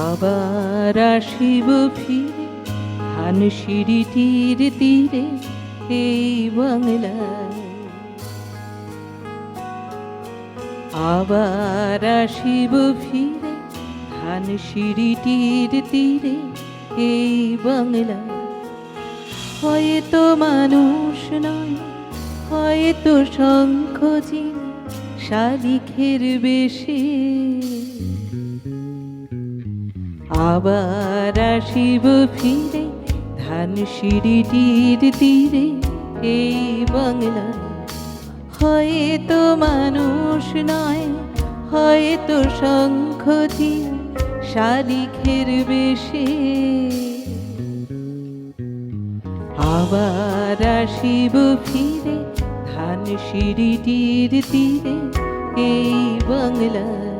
আবার আসিব ফিরে ধান সিঁড়িটির তীরে এই বাংলায়। আবার আসিব ফিরে ধান সিঁড়িটির তীরে এই বাংলায়। হয়তো মানুষ নয়, হয়তো শঙ্খচিল শালিখের বেশে। আবার আসিব ফিরে ধান সিঁড়িটির তীরে এই বাংলায়। হয়তো মানুষ নয়, হয়তো শঙ্খচিল শালিখের বেশে। আবার আসিব ফিরে ধান সিঁড়িটির তীরে এই বাংলায়।